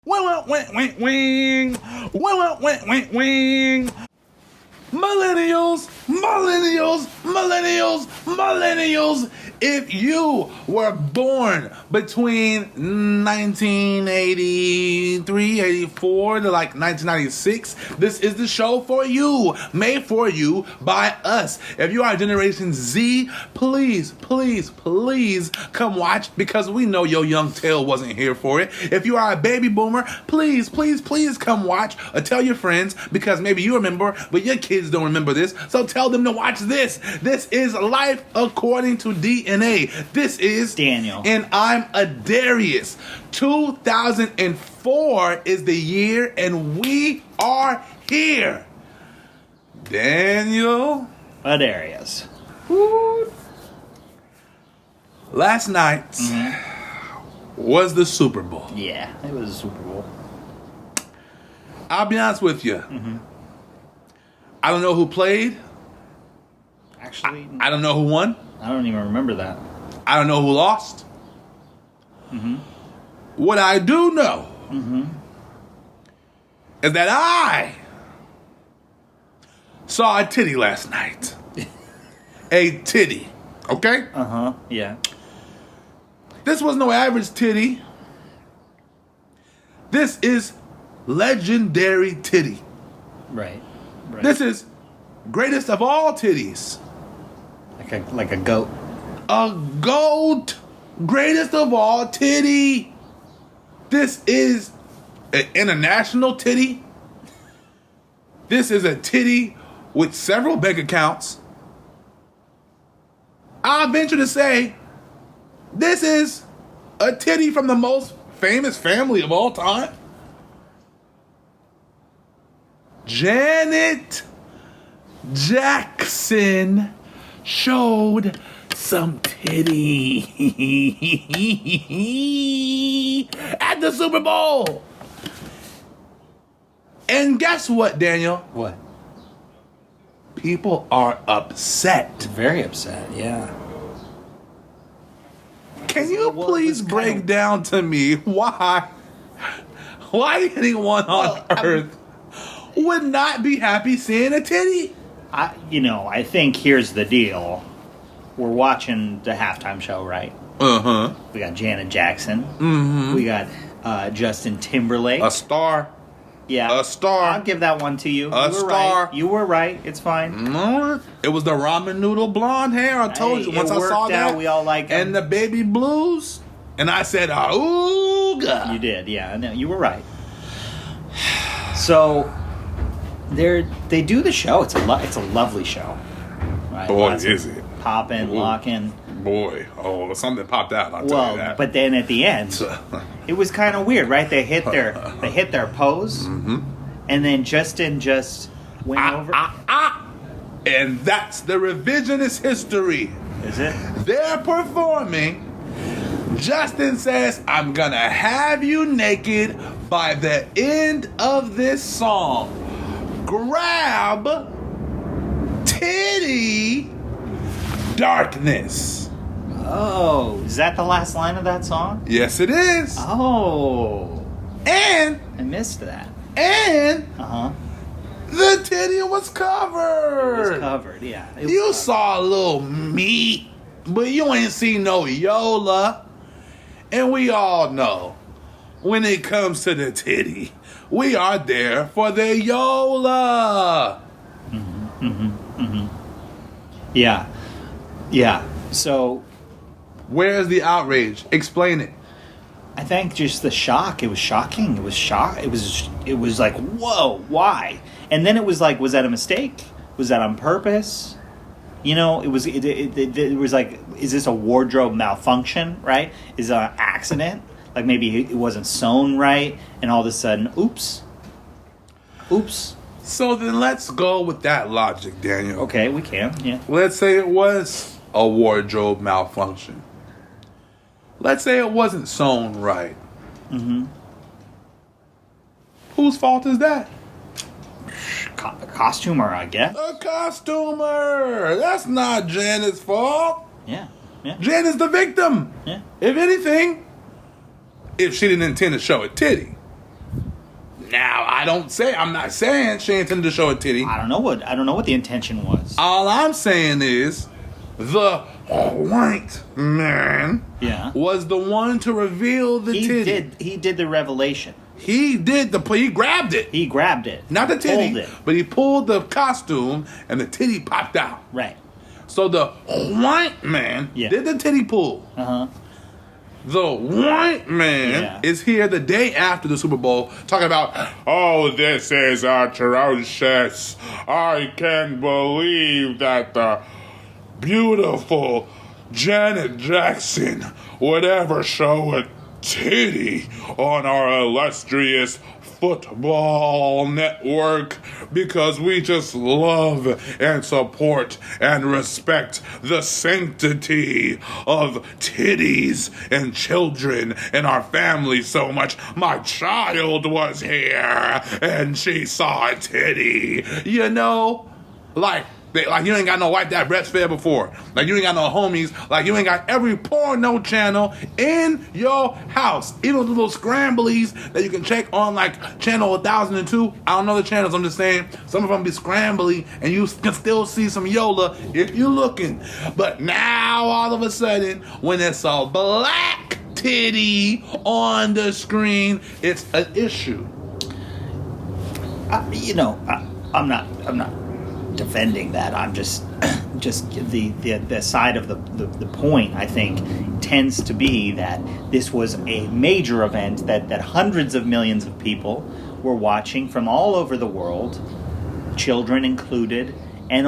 Wing. Millennials. If you were born between 1983, 84 to like 1996, this is the show for you. Made for you by us. If you are Generation Z, please come watch, because we know your young tail wasn't here for it. If you are a baby boomer, please come watch, or tell your friends, because maybe you remember, but your kids don't remember this. So tell them to watch this. This is Life According to DNA. This is Daniel. And I'm Adarius. 2004 is the year, and we are here. Daniel. Adarius. Woo. Last night was the Super Bowl. Yeah, it was a Super Bowl. I'll be honest with you. I don't know who played. Actually, I don't know who won. I don't even remember that. I don't know who lost. What I do know is that I saw a titty last night. A titty. Okay? Yeah. This was no average titty. This is legendary titty. Right. This is greatest of all titties. Like a goat. A goat. Greatest of all titty. This is an international titty. This is a titty with several bank accounts. I'll venture to say this is a titty from the most famous family of all time. Janet Jackson showed some titty at the Super Bowl. And guess what, Daniel? What? People are upset. Very upset, yeah. Can you please break down to me why anyone on earth would not be happy seeing a titty? I think here's the deal. We're watching the halftime show, right? We got Janet Jackson. We got Justin Timberlake. A star. Yeah. A star. I'll give that one to you. A star. Right. You were right. It's fine. No, it was the ramen noodle blonde hair. I told you once I saw that. We all like him. And the baby blues. And I said, "Ooga." You did, yeah. No, you were right. So they do the show. It's a lovely show. Right? Boy, is it popping, locking. Boy, something popped out. I'll tell you that. But then at the end, it was kind of weird, right? They hit their pose, and then Justin just went over. And that's the revisionist history. Is it? They're performing. Justin says, "I'm gonna have you naked by the end of this song. Grab titty darkness." Oh, is that the last line of that song? Yes, it is. Oh. And I missed that. And the titty was covered. It was covered, yeah. You saw a little meat, but you ain't seen no Yola. And we all know, when it comes to the titty, we are there for the Yola. Yeah. Yeah. So, where's the outrage? Explain it. I think just the shock. It was shocking. It was like, whoa, why? And then it was like, was that a mistake? Was that on purpose? It was like, is this a wardrobe malfunction, right? Is it an accident? Like maybe it wasn't sewn right, and all of a sudden, oops. So then let's go with that logic, Daniel. Okay, we can, yeah. Let's say it was a wardrobe malfunction. Let's say it wasn't sewn right. Whose fault is that? Costumer, I guess. A costumer. That's not Janet's fault. Yeah. Janet's the victim. Yeah. If anything, if she didn't intend to show a titty. Now, I'm not saying she intended to show a titty. I don't know what the intention was. All I'm saying is the white man was the one to reveal the titty. He did the revelation. He grabbed it. He grabbed it. Not the titty, Pulled it. but he pulled the costume and the titty popped out. Right. So the white man did the titty pull. Uh-huh. The white man is here the day after the Super Bowl talking about, oh, this is atrocious. I can't believe that the beautiful Janet Jackson would ever show a titty on our illustrious football network because we just love and support and respect the sanctity of titties and children in our family so much. My child was here and she saw a titty. You know, like you ain't got no wife that breastfed before. Like you ain't got no homies. Like you ain't got every porno channel in your house. Even the little scramblies that you can check on like channel 1002. I don't know the channels. I'm just saying some of them be scrambly and you can still see some Yola if you're looking. But now all of a sudden when it's a black titty on the screen, it's an issue. I'm not defending that. I'm just the side of the point, I think, tends to be that this was a major event that hundreds of millions of people were watching from all over the world, children included, and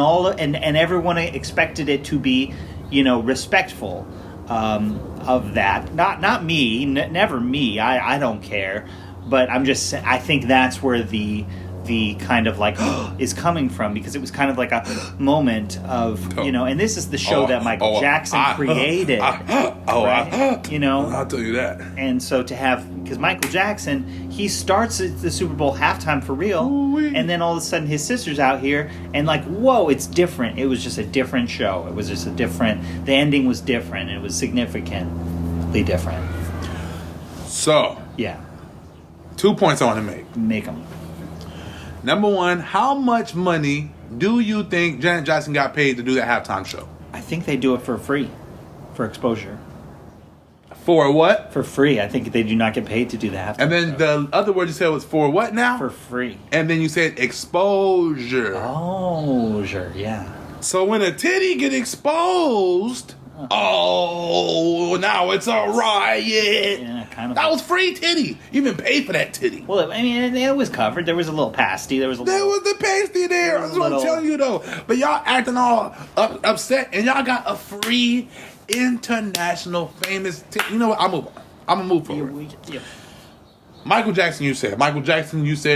everyone expected it to be, respectful of that. Not me, never me. I don't care, but I think that's where the kind of like is coming from, because it was kind of like a moment of and this is the show that Michael Jackson created. Right? I'll tell you that. And so to have, because Michael Jackson, he starts the Super Bowl halftime for real. Ooh-wee. And then all of a sudden his sister's out here and like, whoa, it's different. It was just a different show. It was just the ending was different. It was significantly different. So 2 points I want to make. Make them. Number one, how much money do you think Janet Jackson got paid to do that halftime show? I think they do it for free, for exposure. For what? For free. I think they do not get paid to do the halftime And then show. The other word you said was for what now? For free. And then you said exposure. Oh, sure, yeah. So when a titty get exposed, now it's a riot. Yeah, kind of. That was free titty. You even paid for that titty. Well, I mean, it was covered. There was a little pasty. There was the pasty there. That's what I'm telling you, though. But y'all acting all upset, and y'all got a free international famous titty. You know what? I'm gonna move forward. Yeah. Michael Jackson, you said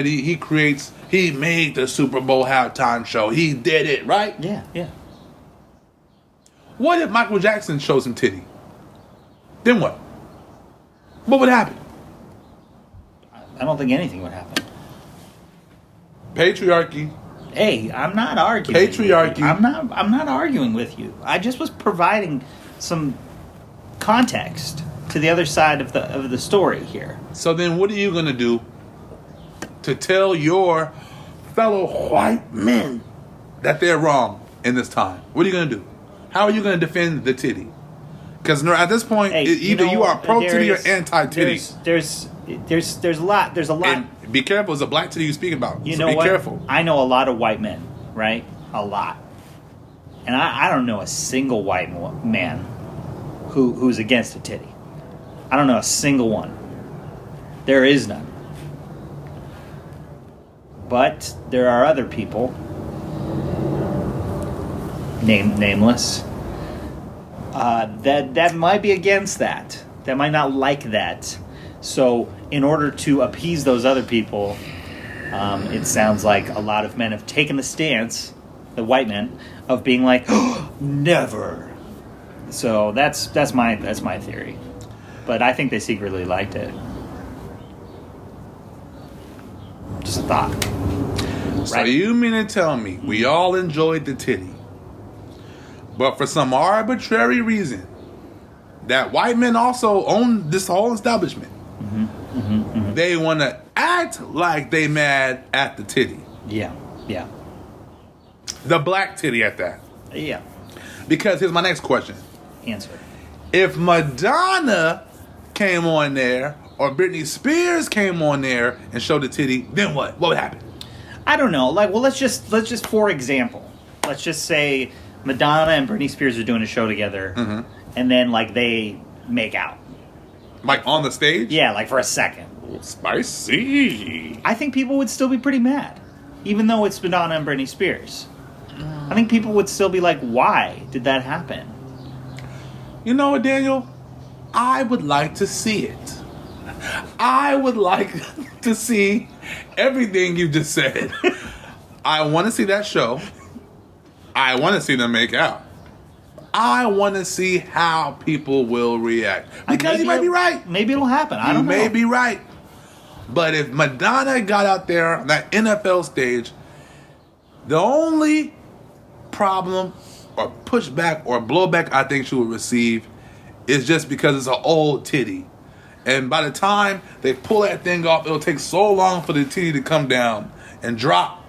he made the Super Bowl halftime show. He did it, right? Yeah. What if Michael Jackson showed some titty? Then what? What would happen? I don't think anything would happen. Patriarchy. Hey, I'm not arguing. Patriarchy. I'm not arguing with you. I just was providing some context to the other side of the story here. So then what are you going to do to tell your fellow white men that they're wrong in this time? What are you going to do? How are you going to defend the titty? Because at this point, either you are pro titty or anti titty. There's a lot. And be careful. It's a black titty you speak about. You so know be what? careful. I know a lot of white men, right? A lot. And I don't know a single white man who's against a titty. I don't know a single one. There is none. But there are other people, nameless, that might be against that. That might not like that. So in order to appease those other people, it sounds like a lot of men have taken the stance, the white men, of being like, oh, never. So that's my theory. But I think they secretly liked it. Just a thought. So you mean to tell me we all enjoyed the titty, but for some arbitrary reason, that white men also own this whole establishment. They want to act like they mad at the titty. Yeah. Yeah. The black titty at that. Yeah. Because here's my next question. Answer. If Madonna came on there or Britney Spears came on there and showed the titty, then what? What would happen? I don't know. Like, well, let's just for example, let's just say Madonna and Britney Spears are doing a show together, and then like they make out. Like on the stage? Yeah, like for a second. Spicy. I think people would still be pretty mad, even though it's Madonna and Britney Spears. I think people would still be like, why did that happen? You know what, Daniel? I would like to see it. I would like to see everything you just said. I want to see that show. I want to see them make out. I want to see how people will react. Because you might be right. Maybe it'll happen. I don't know. You may be right. But if Madonna got out there on that NFL stage, the only problem or pushback or blowback I think she would receive is just because it's an old titty. And by the time they pull that thing off, it'll take so long for the titty to come down and drop.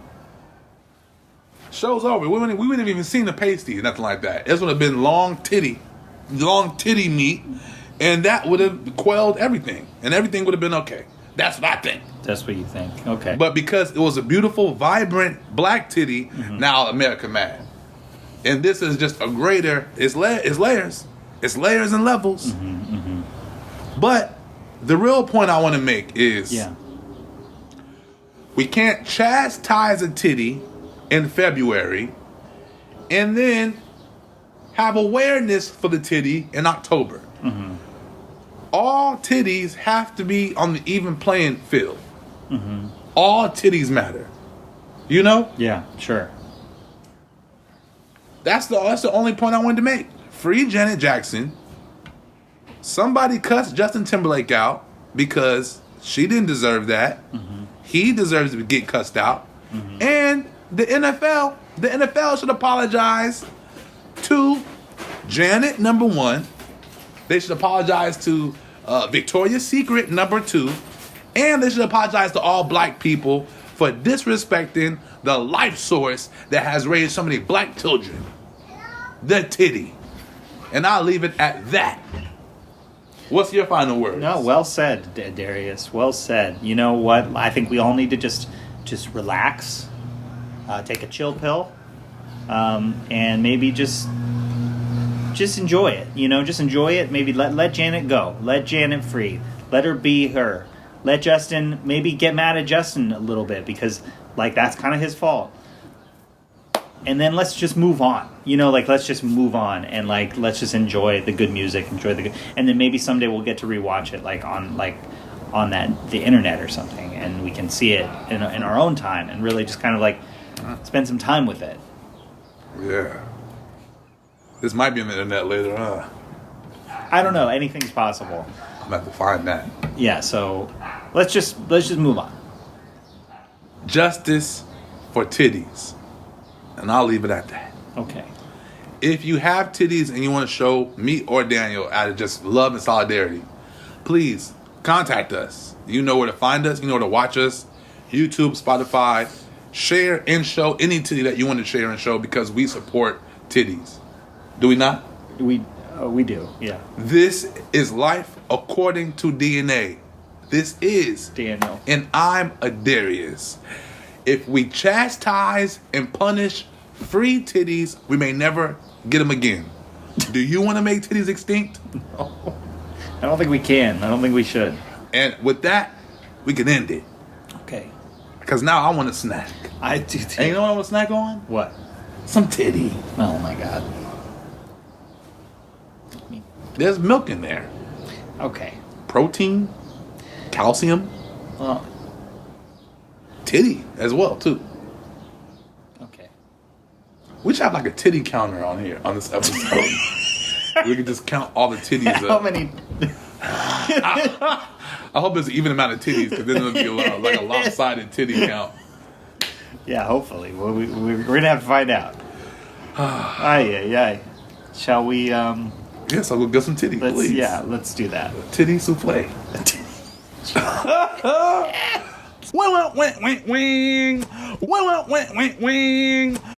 Show's over. We wouldn't have even seen the pasty or nothing like that. This would have been long titty meat, and that would have quelled everything, and everything would have been okay. That's what I think. That's what you think. Okay. But because it was a beautiful, vibrant black titty, now America mad. And this is just a greater, it's layers. It's layers and levels. But the real point I want to make is we can't chastise a titty in February and then have awareness for the titty in October. All titties have to be on the even playing field. All titties matter. You know? Yeah, sure. That's the only point I wanted to make. Free Janet Jackson. Somebody cussed Justin Timberlake out because she didn't deserve that. He deserves to get cussed out. And the NFL should apologize to Janet, number one. They should apologize to Victoria's Secret, number two. And they should apologize to all black people for disrespecting the life source that has raised so many black children. The titty. And I'll leave it at that. What's your final word? No, well said, Adarius. Well said. You know what? I think we all need to just relax, take a chill pill, and maybe just enjoy it. You know, just enjoy it. Maybe let Janet go. Let Janet free. Let her be her. Let Justin maybe get mad at Justin a little bit because like that's kind of his fault. And then let's just move on. You know, like let's just move on and like let's just enjoy the good music, enjoy the good. And then maybe someday we'll get to rewatch it on the internet or something, and we can see it in our own time and really just kind of like spend some time with it. Yeah. This might be on the internet later, huh? I don't know. Anything's possible. I'm gonna have to find that. Yeah. So let's just move on. Justice for titties. And I'll leave it at that. Okay. If you have titties and you want to show me or Daniel out of just love and solidarity, please contact us. You know where to find us. You know where to watch us. YouTube, Spotify. Share and show any titty that you want to share and show because we support titties. Do we not? We do, yeah. This is life according to DNA. This is Daniel. And I'm Adarius. If we chastise and punish free titties, we may never get them again. Do you want to make titties extinct? No. I don't think we can. I don't think we should. And with that, we can end it. Okay. Because now I want a snack. I do too. And you know what I want to snack on? What? Some titty. Oh my God. There's milk in there. Okay. Protein, calcium, Well, titty as well, too. okay. We should have like a titty counter on here on this episode. We can just count all the titties How up. many? I hope there's an even amount of titties because then it'll be like a lopsided titty count. Yeah, hopefully. Well, we're gonna have to find out. Aye. Shall we? Yes, I'll go get some titty, please. Yeah, let's do that. Titty souffle. wing, wing, wing, wing, wing, wing, wing, wing.